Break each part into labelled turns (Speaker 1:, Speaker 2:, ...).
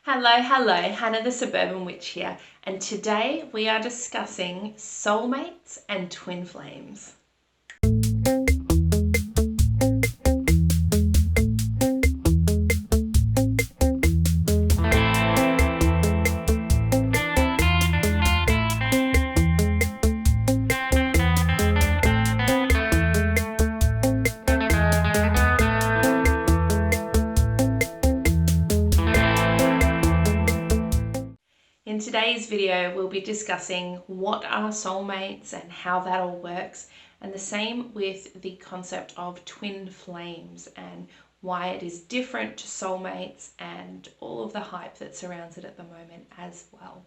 Speaker 1: Hello, Hannah the Suburban Witch here, and today we are discussing soulmates and twin flames. In today's video, we'll be discussing what are soulmates and how that all works, and the same with the concept of twin flames and why it is different to soulmates and all of the hype that surrounds it at the moment as well.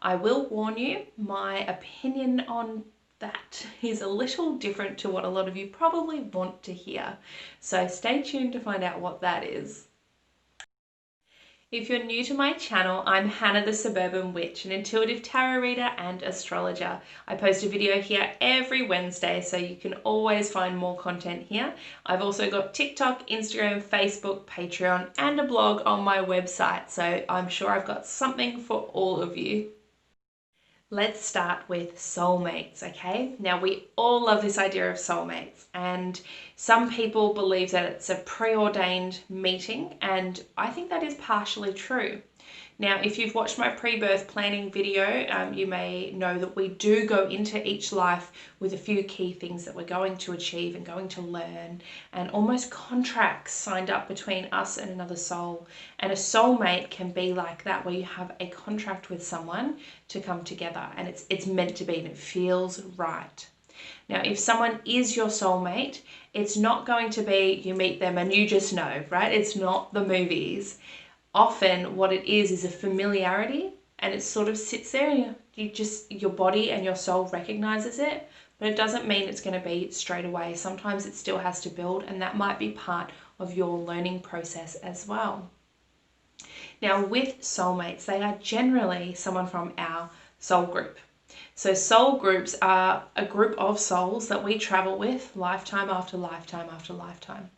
Speaker 1: I will warn you, my opinion on that is a little different to what a lot of you probably want to hear. So stay tuned to find out what that is. If you're new to my channel, I'm Hannah the Suburban Witch, an intuitive tarot reader and astrologer. I post a video here every Wednesday, so you can always find more content here. I've also got TikTok, Instagram, Facebook, Patreon, and a blog on my website, so I'm sure I've got something for all of you. Let's start with soulmates, okay? Now, we all love this idea of soulmates, and some people believe that it's a preordained meeting, and I think that is partially true. Now, if you've watched my pre-birth planning video, you may know that we do go into each life with a few key things that we're going to achieve and going to learn, and almost contracts signed up between us and another soul. And a soulmate can be like that, where you have a contract with someone to come together, and it's meant to be and it feels right. Now, if someone is your soulmate, it's not going to be you meet them and you just know, right? It's not the movies. Often what it is a familiarity, and it sort of sits there and your body and your soul recognizes it, but it doesn't mean it's going to be straight away. Sometimes it still has to build, and that might be part of your learning process as well. Now, with soulmates, they are generally someone from our soul group. So soul groups are a group of souls that we travel with lifetime after lifetime after lifetime.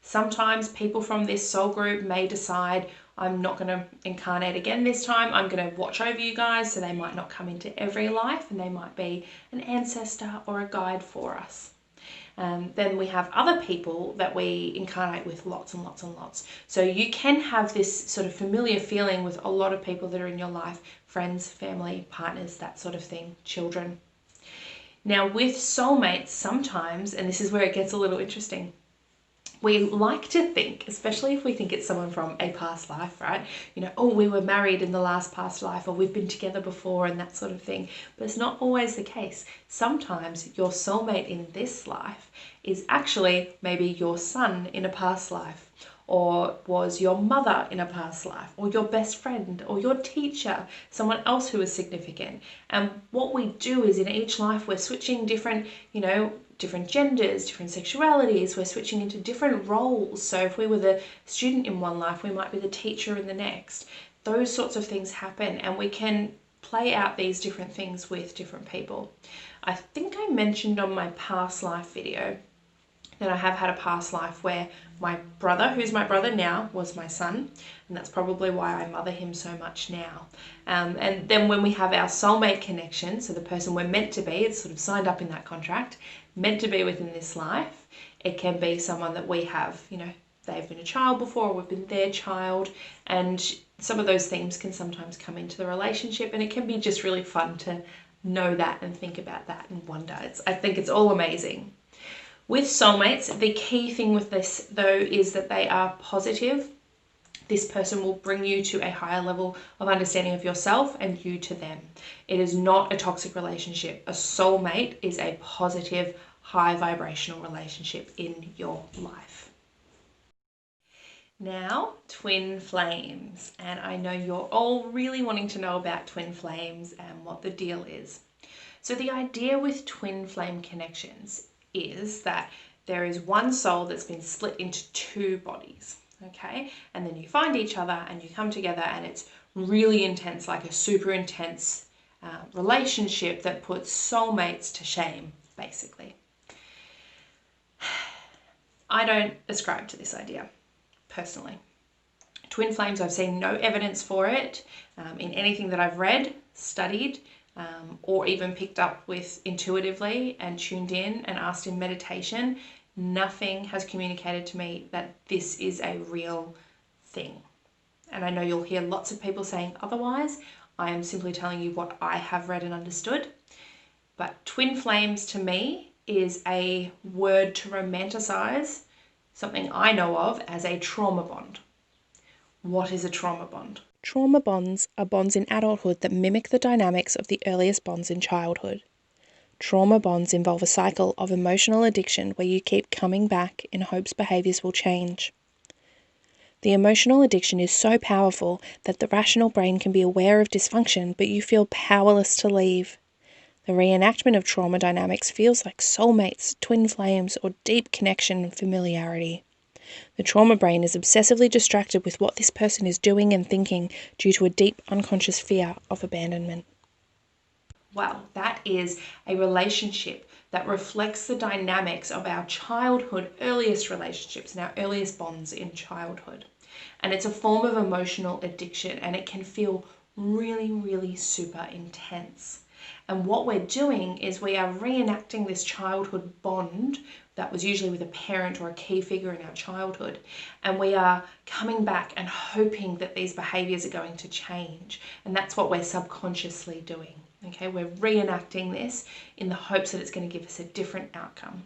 Speaker 1: Sometimes people from this soul group may decide, I'm not going to incarnate again this time, I'm going to watch over you guys, so they might not come into every life, and they might be an ancestor or a guide for us. Then we have other people that we incarnate with lots and lots and lots. So you can have this sort of familiar feeling with a lot of people that are in your life, friends, family, partners, that sort of thing, children. Now, with soulmates, sometimes, and this is where it gets a little interesting, we like to think, especially if we think it's someone from a past life, right? You know, oh, we were married in the last past life, or we've been together before, and that sort of thing. But it's not always the case. Sometimes your soulmate in this life is actually maybe your son in a past life, or was your mother in a past life, or your best friend, or your teacher, someone else who is significant. And what we do is in each life, we're switching different genders, different sexualities, we're switching into different roles. So if we were the student in one life, we might be the teacher in the next. Those sorts of things happen, and we can play out these different things with different people. I think I mentioned on my past life video that I have had a past life where my brother, who's my brother now, was my son, and that's probably why I mother him so much now. And then when we have our soulmate connection, so the person we're meant to be, it's sort of signed up in that contract, meant to be within this life, it can be someone that we have, they've been a child before, or we've been their child, and some of those themes can sometimes come into the relationship, and it can be just really fun to know that and think about that and wonder. I think it's all amazing. With soulmates, the key thing with this, though, is that they are positive. This person will bring you to a higher level of understanding of yourself and you to them. It is not a toxic relationship. A soulmate is a positive, high vibrational relationship in your life. Now, twin flames. And I know you're all really wanting to know about twin flames and what the deal is. So the idea with twin flame connections is that there is one soul that's been split into two bodies, okay? And then you find each other and you come together, and it's really intense, like a super intense relationship that puts soulmates to shame, basically. I don't ascribe to this idea, personally. Twin flames, I've seen no evidence for it in anything that I've read, studied, or even picked up with intuitively and tuned in and asked in meditation. Nothing has communicated to me that this is a real thing. And I know you'll hear lots of people saying otherwise. I am simply telling you what I have read and understood. But twin flames to me is a word to romanticize something I know of as a trauma bond. What is a trauma bond?
Speaker 2: Trauma bonds are bonds in adulthood that mimic the dynamics of the earliest bonds in childhood. Trauma bonds involve a cycle of emotional addiction where you keep coming back in hopes behaviours will change. The emotional addiction is so powerful that the rational brain can be aware of dysfunction, but you feel powerless to leave. The reenactment of trauma dynamics feels like soulmates, twin flames, or deep connection and familiarity. The trauma brain is obsessively distracted with what this person is doing and thinking due to a deep unconscious fear of abandonment.
Speaker 1: Well, that is a relationship that reflects the dynamics of our childhood earliest relationships and our earliest bonds in childhood. And it's a form of emotional addiction, and it can feel really, really super intense. And what we're doing is we are reenacting this childhood bond that was usually with a parent or a key figure in our childhood. And we are coming back and hoping that these behaviors are going to change. And that's what we're subconsciously doing. Okay, we're reenacting this in the hopes that it's going to give us a different outcome.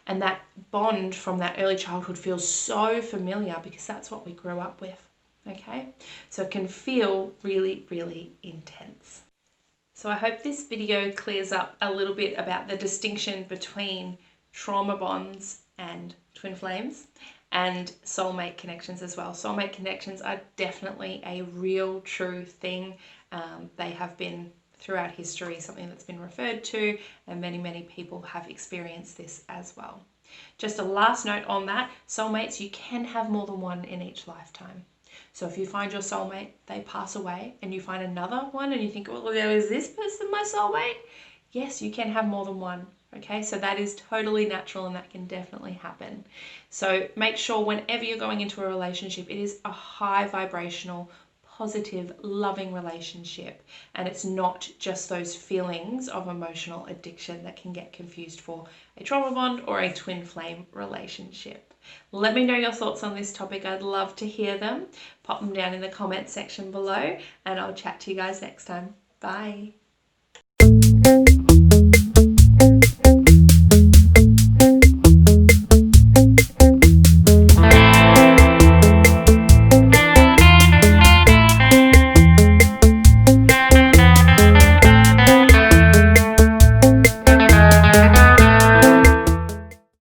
Speaker 1: And that bond from that early childhood feels so familiar because that's what we grew up with. Okay, so it can feel really, really intense. So I hope this video clears up a little bit about the distinction between trauma bonds and twin flames and soulmate connections as well. Soulmate connections are definitely a real, true thing. They have been throughout history something that's been referred to, and many, many people have experienced this as well. Just a last note on that, soulmates, you can have more than one in each lifetime. So if you find your soulmate, they pass away, and you find another one and you think, well, is this person my soulmate? Yes, you can have more than one. Okay, so that is totally natural and that can definitely happen. So make sure whenever you're going into a relationship, it is a high vibrational, positive, loving relationship, and it's not just those feelings of emotional addiction that can get confused for a trauma bond or a twin flame relationship. Let me know your thoughts on this topic. I'd love to hear them. Pop them down in the comments section below, and I'll chat to you guys next time. Bye.